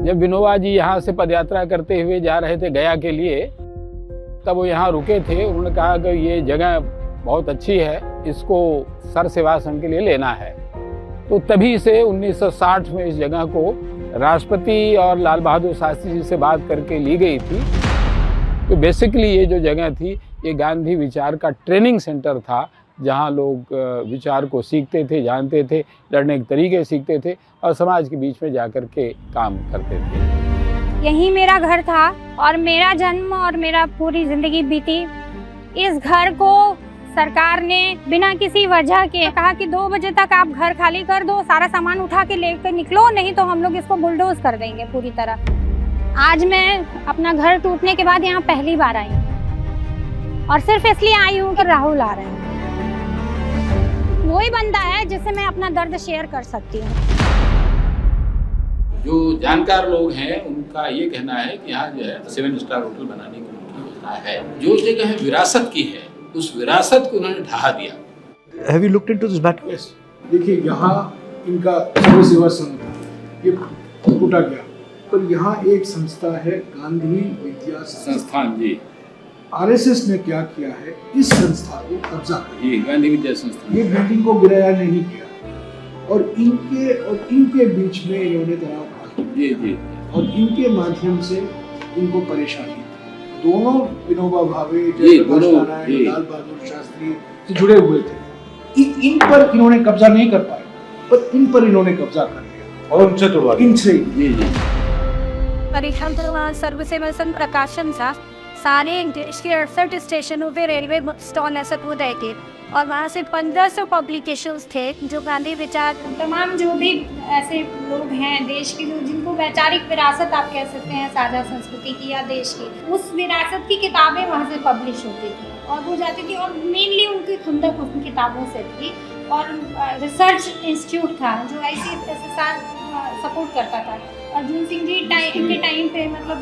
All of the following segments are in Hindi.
जब विनोबा जी यहाँ से पदयात्रा करते हुए जा रहे थे गया के लिए, तब वो यहाँ रुके थे। उन्होंने कहा कि ये जगह बहुत अच्छी है, इसको सर सेवा संघ के लिए लेना है। तो तभी से 1960 में इस जगह को राष्ट्रपति और लाल बहादुर शास्त्री जी से बात करके ली गई थी। तो बेसिकली ये जो जगह थी, ये गांधी विचार का ट्रेनिंग सेंटर था, जहाँ लोग विचार को सीखते थे, जानते थे, लड़ने के तरीके सीखते थे और समाज के बीच में जाकर के काम करते थे। यही मेरा घर था और मेरा जन्म और मेरा पूरी जिंदगी बीती। इस घर को सरकार ने बिना किसी वजह के कहा कि 2 बजे तक आप घर खाली कर दो, सारा सामान उठा के लेकर निकलो, नहीं तो हम लोग इसको बुलडोज कर देंगे पूरी तरह। आज मैं अपना घर टूटने के बाद यहाँ पहली बार आई हूँ और सिर्फ इसलिए आई हूँ कि राहुल आ रहे हैं। वही बंदा है जिससे मैं अपना दर्द शेयर कर सकती हूँ। जो जानकार लोग हैं उनका ये कहना है कि यहाँ जो है 7 स्टार होटल बनाने की उनकी योजना है। जो जगह है विरासत की है, उस विरासत को उन्होंने ढहा दिया। Have you looked into this matter? Yes. देखिए यहाँ इनका सर्व सेवा संघ था, ये टूटा गया, पर यहाँ एक संस्था है गांधी विद्या संस्थान जी। आरएसएस ने क्या किया है, इस संस्था को कब्जा कर जी, गांधी विद्या संस्थान। ये बिल्डिंग को गिराया नहीं किया और इनके बीच में इन्होंने तनाव खड़ा जी जी और इनके माध्यम से इनको परेशानी। दोनों विनोबा भावे, जी, जयप्रकाश नारायण, लाल बहादुर शास्त्री से जुड़े हुए थे। इन पर इन्होंने कब्जा नहीं कर पाए, पर इन पर इन्होंने कब्जा कर लिया और उनसे तोड़वा इनसे। जी जी। परीक्षण सर्व सेवा संघ प्रकाशन था। सारे देश के 68 स्टेशनों पे रेलवे स्टॉल ऐसा खुद है कि, और वहाँ से 1500 पब्लिकेशंस थे जो गांधी विचार, तमाम जो भी ऐसे लोग हैं देश के, जो जिनको वैचारिक विरासत आप कह सकते हैं साझा संस्कृति की या देश की, उस विरासत की किताबें वहाँ से पब्लिश होती थी और वो जाती थी और मेनली उनकी खुंदक उन किताबों से थी। और रिसर्च इंस्टीट्यूट था जो ICSSR सपोर्ट करता था। अर्जुन सिंह जी के टाइम पे मतलब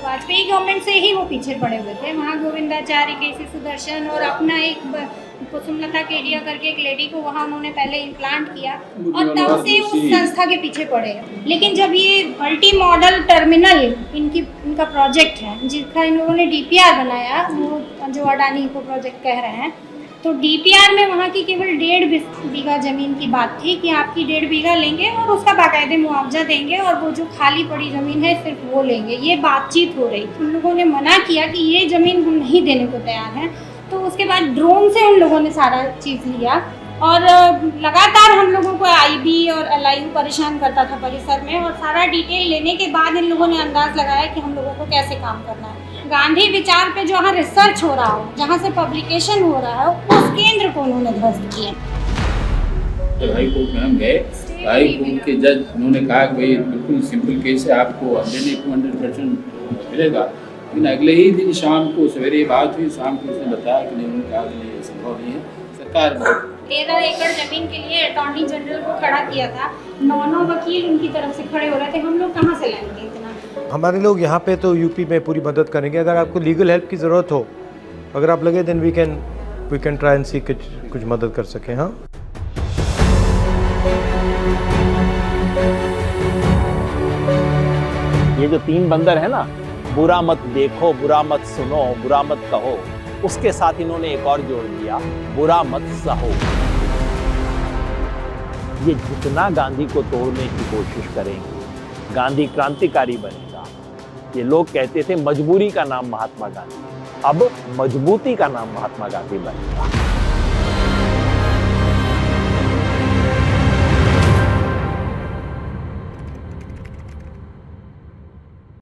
वाजपेयी गवर्नमेंट से ही वो पीछे पड़े हुए थे। वहाँ गोविंदाचार्य, केसी सुदर्शन और अपना एक कुसुमलता केडिया करके एक लेडी को वहाँ उन्होंने पहले इम्प्लांट किया और तब से उस संस्था के पीछे पड़े हैं। लेकिन जब ये मल्टी मॉडल टर्मिनल इनका प्रोजेक्ट है जिसका इन्होंने DPR बनाया, वो जो अडानी को प्रोजेक्ट कह रहे हैं, तो DPR में वहाँ की केवल 1.5 बीघा ज़मीन की बात थी कि आपकी 1.5 बीघा लेंगे और उसका बाकायदे मुआवजा देंगे और वो जो खाली पड़ी ज़मीन है सिर्फ वो लेंगे। ये बातचीत हो रही थी। उन लोगों ने मना किया कि ये ज़मीन हम नहीं देने को तैयार हैं। तो उसके बाद ड्रोन से उन लोगों ने सारा चीज़ लिया और लगातार हम लोगों को IB और LIU परेशान करता था परिसर में, और सारा डिटेल लेने के बाद इन लोगों ने अंदाज़ लगाया कि हम लोगों को कैसे काम करना है। गांधी विचार पे जहाँ रिसर्च हो रहा हो, जहाँ से पब्लिकेशन हो रहा है, उस केंद्र को उन्होंने ध्वस्त किया। जब हाई कोर्ट में हम गए, हाई कोर्ट के जज उन्होंने कहा कि भाई बिल्कुल सिंपल केस है, आपको 100% मिलेगा। लेकिन अगले ही दिन शाम को सवेरे बात हुई, शाम को उसने बताया कि नहीं, उन्होंने कहा कि नहीं ये संभव नहीं है। सरकार 13 एकड़ जमीन के लिए अटॉर्नी जनरल को खड़ा किया था, 9 वकील उनकी तरफ से खड़े हो रहे थे। हम लोग कहाँ से लाएंगे इतना? हमारे लोग यहाँ पे तो यूपी में पूरी मदद करेंगे। अगर आपको लीगल हेल्प की ज़रूरत हो, अगर आप लगे then we can try and see कुछ मदद कर सकें। हाँ, ये जो 3 बंदर है ना, बुरा मत देखो, बुरा मत सुनो, बुरा मत कहो, उसके साथ इन्होंने एक और जोड़ दिया, बुरा मत सहो। ये जितना गांधी को तोड़ने की कोशिश करेंगे, गांधी क्रांतिकारी बनेगा। ये लोग कहते थे मजबूरी का नाम महात्मा गांधी, अब मजबूती का नाम महात्मा गांधी बनेगा।